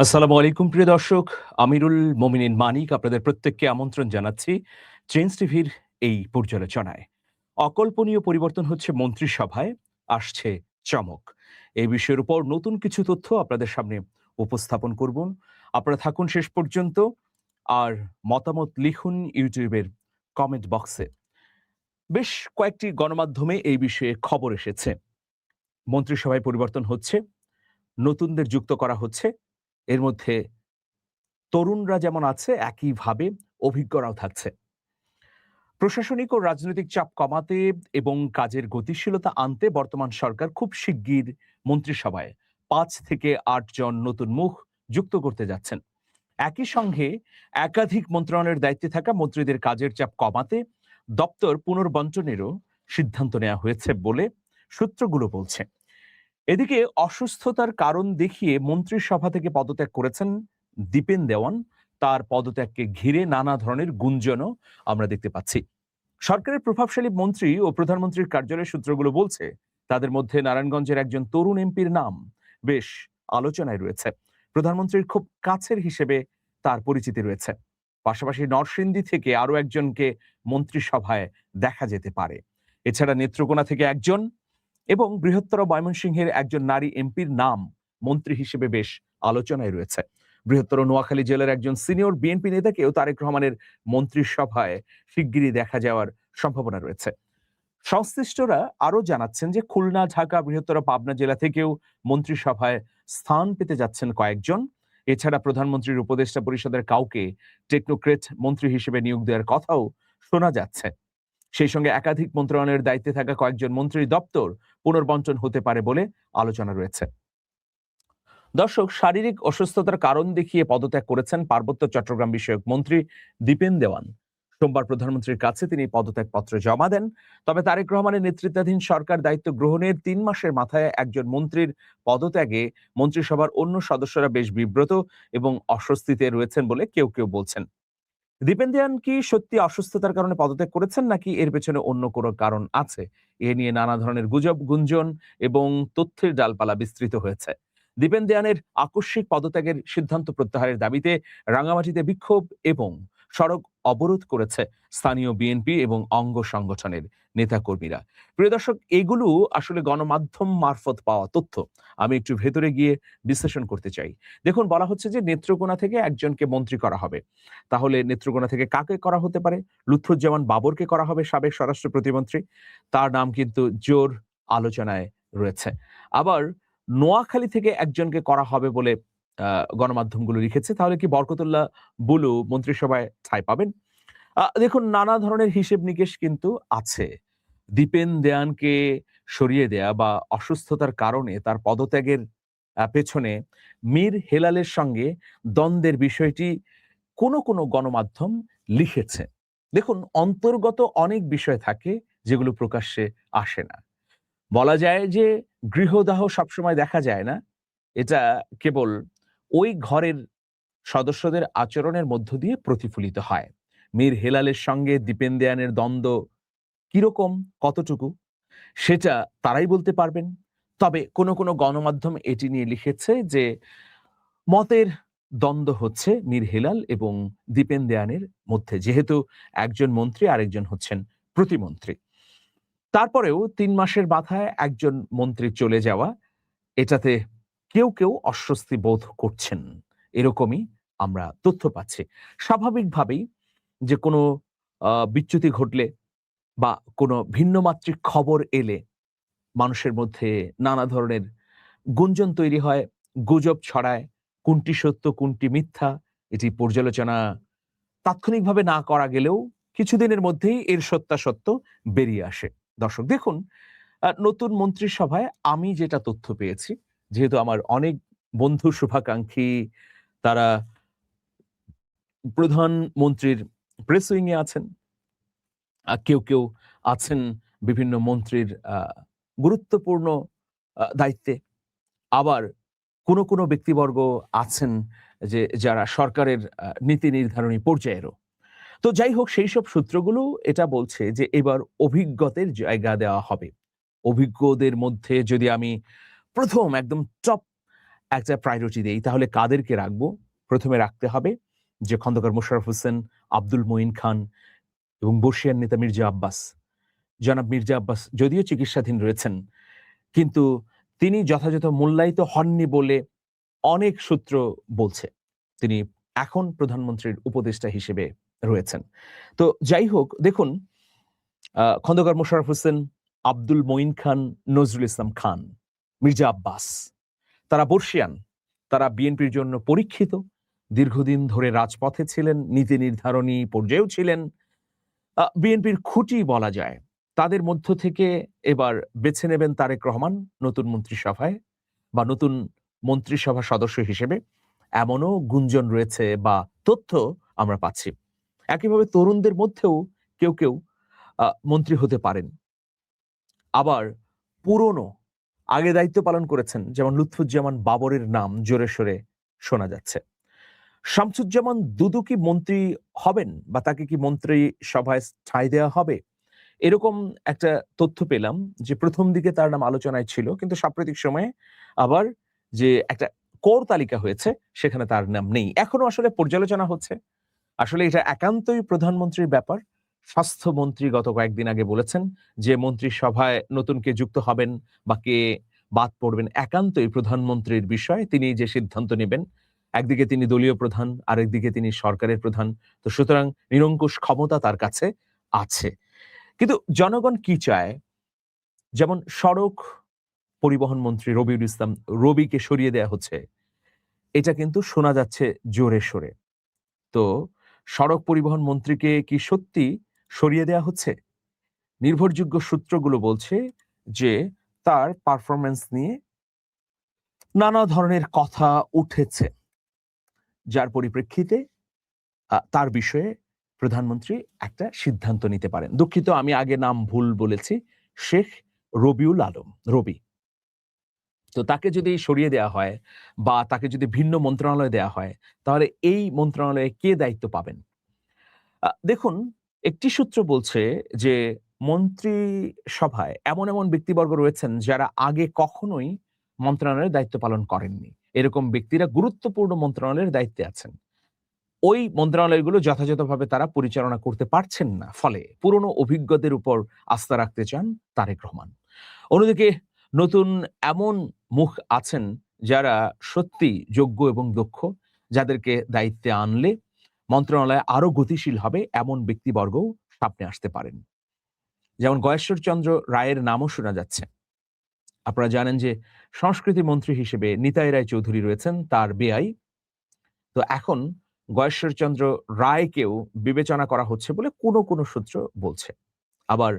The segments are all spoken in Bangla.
আসসালামু আলাইকুম প্রিয় দর্শক, আমিরুল মোমিনিন মানিক আপনাদের প্রত্যেককে আমন্ত্রণ জানাচ্ছি চেঞ্জ টিভির এই পর্যালোচনায়। অকল্পনীয় পরিবর্তন হচ্ছে মন্ত্রিসভায়, আসছে চমক। এই বিষয়ের উপর নতুন কিছু তথ্য আপনাদের সামনে উপস্থাপন করব। আপনারা থাকুন শেষ পর্যন্ত, আর মতামত লিখুন ইউটিউবের কমেন্ট বক্সে। বেশ কয়েকটি গণমাধ্যমে এই বিষয়ে খবর এসেছে। মন্ত্রিসভায় পরিবর্তন হচ্ছে, নতুনদের যুক্ত করা হচ্ছে। এর মধ্যে তরুণরা যেমন আছে, একইভাবে অভিজ্ঞরাও থাকছে। প্রশাসনিক ও রাজনৈতিক চাপ কমাতে এবং কাজের গতিশীলতা আনতে বর্তমান সরকার খুব শিগগির মন্ত্রিসভায় ৫ থেকে ৮ জন নতুন মুখ যুক্ত করতে যাচ্ছেন। একই সঙ্গে একাধিক মন্ত্রণালয়ের দায়িত্বে থাকা মন্ত্রীদের কাজের চাপ কমাতে দপ্তর পুনর্বণ্টনেরও সিদ্ধান্ত নেওয়া হয়েছে বলে সূত্রগুলো বলছে। এদিকে অসুস্থতার কারণ দেখিয়ে মন্ত্রিসভা থেকে পদত্যাগ করেছেন দীপেন দেওয়ান। তার পদত্যাগকে ঘিরে নানা ধরনের গুঞ্জনও আমরা দেখতে পাচ্ছি। সরকারের প্রভাবশালী মন্ত্রী ও প্রধানমন্ত্রীর কার্যালয়ের সূত্রগুলো বলছে, তাদের মধ্যে নারায়ণগঞ্জের একজন তরুণ এমপির নাম বেশ আলোচনায় রয়েছে। প্রধানমন্ত্রীর খুব কাছের হিসেবে তার পরিচিতি রয়েছে। পাশাপাশি নরসিংদী থেকে আরো একজনকে মন্ত্রিসভায় দেখা যেতে পারে। এছাড়া নেত্রকোনা থেকে একজন এবং বৃহত্তর ময়মনসিংহের একজন নারী এমপির নাম মন্ত্রী হিসেবে বেশ আলোচনায় রয়েছে। বৃহত্তর নোয়াখালী জেলার একজন সিনিয়র বিএনপি নেতাকেও তারেক রহমানের মন্ত্রিসভায় শিগগিরই দেখা যাওয়ার সম্ভাবনা রয়েছে। সংশ্লিষ্টরা আরো জানাচ্ছেন যে খুলনা, ঢাকা, বৃহত্তর পাবনা জেলা থেকেও মন্ত্রিসভায় স্থান পেতে যাচ্ছেন কয়েকজন। এছাড়া প্রধানমন্ত্রীর উপদেষ্টা পরিষদের কাউকে টেকনোক্রেট মন্ত্রী হিসেবে নিয়োগ দেওয়ার কথাও শোনা যাচ্ছে। সেই সঙ্গে একাধিক মন্ত্রণালয়ের দায়িত্বে থাকা কয়েকজন মন্ত্রীর দপ্তর পুনর্বণ্টন হতে পারে বলে আলোচনা রয়েছে। দর্শক, শারীরিক অসুস্থতার কারণ দেখিয়ে পদত্যাগ করেছেন পার্বত্য চট্টগ্রাম বিষয়ক মন্ত্রী দীপেন দেওয়ান। সোমবার প্রধানমন্ত্রীর কাছে তিনি পদত্যাগপত্র জমা দেন। তবে তারেক রহমানের নেতৃত্বাধীন সরকার দায়িত্ব গ্রহণের ৩ মাসের মাথায় একজন মন্ত্রীর পদত্যাগে মন্ত্রিসভার অন্য সদস্যরা বেশ বিব্রত এবং অস্বস্তিতে রয়েছেন বলে কেউ কেউ বলছেন। দীপেন দেওয়ান কি সত্যি অসুস্থতার কারণে পদত্যাগ করেছেন, নাকি এর পেছনে অন্য কোনো কারণ আছে? এ নিয়ে নানা ধরনের গুজব, গুঞ্জন এবং তথ্যের ডালপালা বিস্তৃত হয়েছে। দীপেন দেওয়ানের আকস্মিক পদত্যাগের সিদ্ধান্ত প্রত্যাহারের দাবিতে রাঙামাটিতে বিক্ষোভ এবং সড়ক অবরোধ করেছে স্থানীয় বিএনপি এবং অঙ্গ সংগঠনের নেতাকর্মীরা। প্রিয় দর্শক, এগুলো আসলে গণমাধ্যম মারফত পাওয়া তথ্য। আমি একটু ভেতরে গিয়ে বিশ্লেষণ করতে চাই। দেখুন, বলা হচ্ছে যে নেত্রকোনা থেকে একজনকে মন্ত্রী করা হবে। তাহলে নেত্রকোনা থেকে কাকে করা হতে পারে? লুৎফুজ্জামান বাবরকে করা হবে, সাবেক স্বরাষ্ট্র প্রতিমন্ত্রী। তার নাম কিন্তু জোর আলোচনায় রয়েছে। আবার নোয়াখালী থেকে একজনকে করা হবে বলে গণমাধ্যমগুলো লিখেছে। তাহলে কি বরকতুল্লাহ বুলু মন্ত্রিসভায় ঠাঁই পাবেন? দেখুন, নানা ধরনের হিসেব নিকেশ কিন্তু আছে। দীপেন দেওয়ানকে সরিয়ে দেয়া বা অসুস্থতার কারণে তার পদত্যাগের পেছনে মীর হেলালের সঙ্গে দ্বন্দ্বের বিষয়টি কোনো গণমাধ্যম লিখেছে। দেখুন, অন্তর্গত অনেক বিষয় থাকে যেগুলো প্রকাশ্যে আসে না। বলা যায় যে গৃহদাহ সবসময় দেখা যায় না। এটা কেবল ওই ঘরের সদস্যদের আচরণের মধ্য দিয়ে প্রতিফলিত হয়। মীর হেলালের সঙ্গে দীপেন দেওয়ানের দ্বন্দ্ব কিরকম, কতটুকু, সেটা তারাই বলতে পারবেন। তবে কোনো গণমাধ্যম এটি নিয়ে লিখেছে যে মতের দ্বন্দ্ব হচ্ছে মীর হেলাল এবং দীপেন দেওয়ানের মধ্যে, যেহেতু একজন মন্ত্রী আরেকজন হচ্ছেন প্রতিমন্ত্রী। তারপরেও ৩ মাসের মাথায় একজন মন্ত্রী চলে যাওয়া, এটাতে কেউ অস্বস্তি বোধ করছেন। এরকমই আমরা তথ্য পাচ্ছি। স্বাভাবিকভাবেই যে কোনো বিচ্যুতি ঘটলে বা কোনো ভিন্নমাত্রিক খবর এলে মানুষের মধ্যে নানা ধরনের গুঞ্জন তৈরি হয়, গুজব ছড়ায়। কোনটি সত্য, কোনটি মিথ্যা, এটি পর্যালোচনা তাৎক্ষণিকভাবে না করা গেলেও কিছুদিনের মধ্যেই এর সত্যাসত্য বেরিয়ে আসে। দর্শক দেখুন, নতুন মন্ত্রিসভায় আমি যেটা তথ্য পেয়েছি, যেহেতু আমার অনেক বন্ধু শুভাকাঙ্ক্ষী তারা প্রধানমন্ত্রীর প্রেস উইং এ আছেন, কেউ আছেন বিভিন্ন মন্ত্রীর গুরুত্বপূর্ণ দায়িত্বে। আবার কোনো ব্যক্তিবর্গ আছেন যে যারা সরকারের নীতি নির্ধারণী পর্যায়েরও। তো যাই হোক, সেই সব সূত্রগুলো এটা বলছে যে এবার অভিজ্ঞদের জায়গা দেওয়া হবে। অভিজ্ঞদের মধ্যে যদি আমি প্রথম একদম টপ একটা প্রায়োরিটি দেই, তাহলে কাদেরকে রাখবো? প্রথমে রাখতে হবে যে খন্দকার মোশাররফ হোসেন, আব্দুল মঈন খান এবং বর্ষিয়ান নেতা মির্জা আব্বাস। জনাব মির্জা আব্বাস যদিও চিকিৎসাধীন রয়েছেন, কিন্তু তিনি যথাযথ মূল্যায়িত হননি বলে অনেক সূত্র বলছে। তিনি এখন প্রধানমন্ত্রীর উপদেষ্টা হিসেবে রয়েছেন। তো যাই হোক, দেখুন খন্দকার মোশাররফ হোসেন, আব্দুল মঈন খান, নজরুল ইসলাম খান, মির্জা আব্বাস, তারা বর্ষিয়ান, তারা বিএনপির জন্য পরীক্ষিত, দীর্ঘদিন ধরে রাজপথে ছিলেন, নীতি নির্ধারণী পর্যায়েও ছিলেন, বিএনপির খুঁটি বলা যায়। তাদের মধ্য থেকে এবার বেছে নেবেন তারেক রহমান নতুন মন্ত্রিসভায় বা নতুন মন্ত্রিসভা সদস্য হিসেবে, এমনও গুঞ্জন রয়েছে বা তথ্য আমরা পাচ্ছি। একইভাবে তরুণদের মধ্যেও কেউ কেউ মন্ত্রী হতে পারেন। আবার পুরনো আগে দায়িত্ব পালন করেছেন যেমন লুৎফুজ্জামান বাবরের নাম জোরে সোরে শোনা যাচ্ছে। শামসুজ্জামান দুদু কি মন্ত্রী হবেন বা তাকে কি মন্ত্রী সভায় ঠাঁই দেওয়া হবে? এরকম একটা তথ্য পেলাম যে প্রথম দিকে তার নাম আলোচনায় ছিল, কিন্তু সাম্প্রতিক সময়ে আবার যে একটা কোর তালিকা হয়েছে সেখানে তার নাম নেই। এখনো আসলে পর্যালোচনা হচ্ছে। আসলে এটা একান্তই প্রধানমন্ত্রীর ব্যাপার। স্বাস্থ্যমন্ত্রী গত কয়েকদিন আগে বলেছেন যে মন্ত্রিসভায় নতুন কে যুক্ত হবেন বা কে বাদ পড়বেন একান্তই প্রধানমন্ত্রীর বিষয়। তিনি যে সিদ্ধান্ত নেবেন, একদিকে তিনি দলীয় প্রধান, আরেকদিকে তিনি সরকারের প্রধান। তো সুতরাং নিরঙ্কুশ ক্ষমতা তার কাছে আছে। কিন্তু জনগণ কি চায়? যেমন সড়ক পরিবহন মন্ত্রী রবিউল ইসলাম রবিকে সরিয়ে দেয়া হচ্ছে। এটা কিন্তু শোনা যাচ্ছে জোরে সোরে। তো সড়ক পরিবহন মন্ত্রীকে কি সত্যি সরিয়ে দেয়া হচ্ছে? নির্ভরযোগ্য সূত্রগুলো বলছে যে তার পারফরম্যান্স নিয়ে নানা ধরনের কথা উঠেছে, যার পরিপ্রেক্ষিতে তার বিষয়ে প্রধানমন্ত্রী একটা সিদ্ধান্ত নিতে পারেন। দুঃখিত, আমি আগে নাম ভুল বলেছি। শেখ রবিউল আলম, রবি। তো তাকে যদি সরিয়ে দেয়া হয় বা তাকে যদি ভিন্ন মন্ত্রণালয় দেয়া হয়, তাহলে এই মন্ত্রণালয়ে কে দায়িত্ব পাবেন? দেখুন, একটি সূত্র বলছে যে মন্ত্রিসভায় এমন এমন ব্যক্তিবর্গ রয়েছেন যারা আগে কখনোই মন্ত্রণালয়ের দায়িত্ব পালন করেননি। এরকম ব্যক্তিরা গুরুত্বপূর্ণ মন্ত্রণালয়ের দায়িত্বে আছেন। ওই মন্ত্রণালয়গুলো যথাযথভাবে তারা পরিচালনা করতে পারছেন না। ফলে পুরনো অভিজ্ঞদের উপর আস্থা রাখতে চান তারেক রহমান। অন্যদিকে নতুন এমন মুখ আছেন যারা সত্যি যোগ্য এবং দক্ষ, যাদেরকে দায়িত্বে আনলে মন্ত্রণালয় আরো গতিশীল হবে, এমন ব্যক্তিবর্গও সামনে আসতে পারেন। যেমন গয়েশ্বরচন্দ্র রায়ের নামও শোনা যাচ্ছে। আপনারা জানেন যে সংস্কৃতি মন্ত্রী হিসেবে নিতাই রায় চৌধুরী রয়েছেন, তার বেয়াই। তো এখন গয়েশ্বরচন্দ্র রায়কেও বিবেচনা করা হচ্ছে বলে কোনো সূত্র বলছে। আবার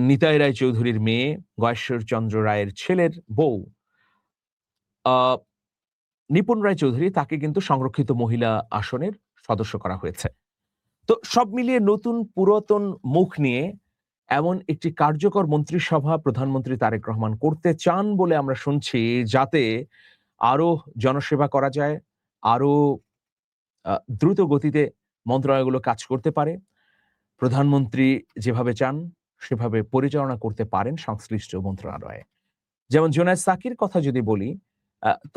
নিতাই রায় চৌধুরীর মেয়ে গয়েশ্বরচন্দ্র রায়ের ছেলের বউ নিপুণ রায় চৌধুরী, তাকে কিন্তু সংরক্ষিত মহিলা আসনের সদস্য করা হয়েছে। তো সব মিলিয়ে নতুন পুরাতন মুখ নিয়ে এমন একটি কার্যকর মন্ত্রিসভা প্রধানমন্ত্রী তারেক রহমান করতে চান বলে আমরা শুনছি, যাতে আরো জনসেবা করা যায়, আরো দ্রুত গতিতে মন্ত্রণালয়গুলো কাজ করতে পারে। প্রধানমন্ত্রী যেভাবে চান সেভাবে পরিচালনা করতে পারেন সংশ্লিষ্ট মন্ত্রণালয়ে। যেমন জোনায়েদ সাকির কথা যদি বলি,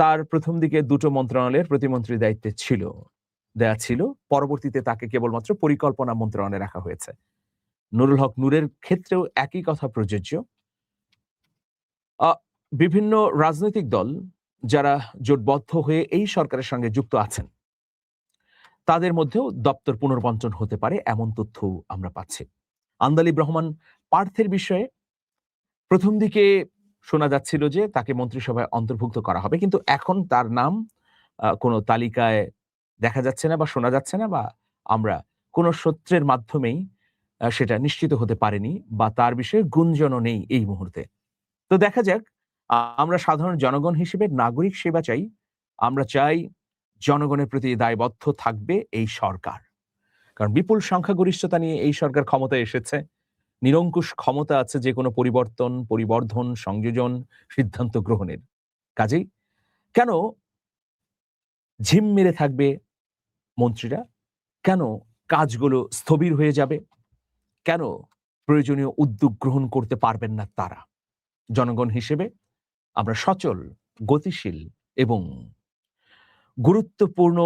তার প্রথম দিকে দুটো মন্ত্রণালয়ের প্রতিমন্ত্রীর দায়িত্বে দেয়া ছিল। পরবর্তীতে তাকে কেবলমাত্র পরিকল্পনা মন্ত্রণালয়ে রাখা হয়েছে। নুরুল হক নূরের ক্ষেত্রেও একই কথা প্রযোজ্য। আ বিভিন্ন রাজনৈতিক দল যারা জোটবদ্ধ হয়ে এই সরকারের সঙ্গে যুক্ত আছেন, তাদের মধ্যেও দপ্তর পুনর্বণ্টন হতে পারে, এমন তথ্য আমরা পাচ্ছি। আন্দালিব রহমান পার্থের বিষয়ে প্রথম দিকে শোনা যাচ্ছিল যে তাকে মন্ত্রিসভায় অন্তর্ভুক্ত করা হবে, কিন্তু এখন তার নাম কোনো তালিকায় দেখা যাচ্ছে না বা শোনা যাচ্ছে না, বা আমরা কোনো সূত্রের মাধ্যমেই সেটা নিশ্চিত হতে পারিনি, বা তার বিষয়ে গুঞ্জনও নেই এই মুহূর্তে। তো দেখা যাক। আমরা সাধারণ জনগণ হিসেবে নাগরিক সেবা চাই। আমরা চাই জনগণের প্রতি দায়বদ্ধ থাকবে এই সরকার। কারণ বিপুল সংখ্যাগরিষ্ঠতা নিয়ে এই সরকার ক্ষমতায় এসেছে। নিরঙ্কুশ ক্ষমতা আছে যেকোনো পরিবর্তন, পরিবর্ধন, সংযোজন, সিদ্ধান্ত গ্রহণের। কাজেই কেন ঝিম মেরে থাকবে মন্ত্রীরা? কেন কাজগুলো স্থবির হয়ে যাবে? কেন প্রয়োজনীয় উদ্যোগ গ্রহণ করতে পারবেন না তারা? জনগণ হিসেবে আমরা সচল, গতিশীল, এবং গুরুত্বপূর্ণ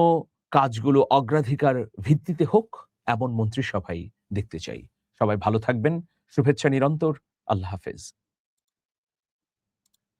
কাজগুলো অগ্রাধিকার ভিত্তিতে হোক, এমন মন্ত্রিসভাই দেখতে চাই। সবাই ভালো থাকবেন। শুভেচ্ছা নিরন্তর। আল্লাহ হাফেজ।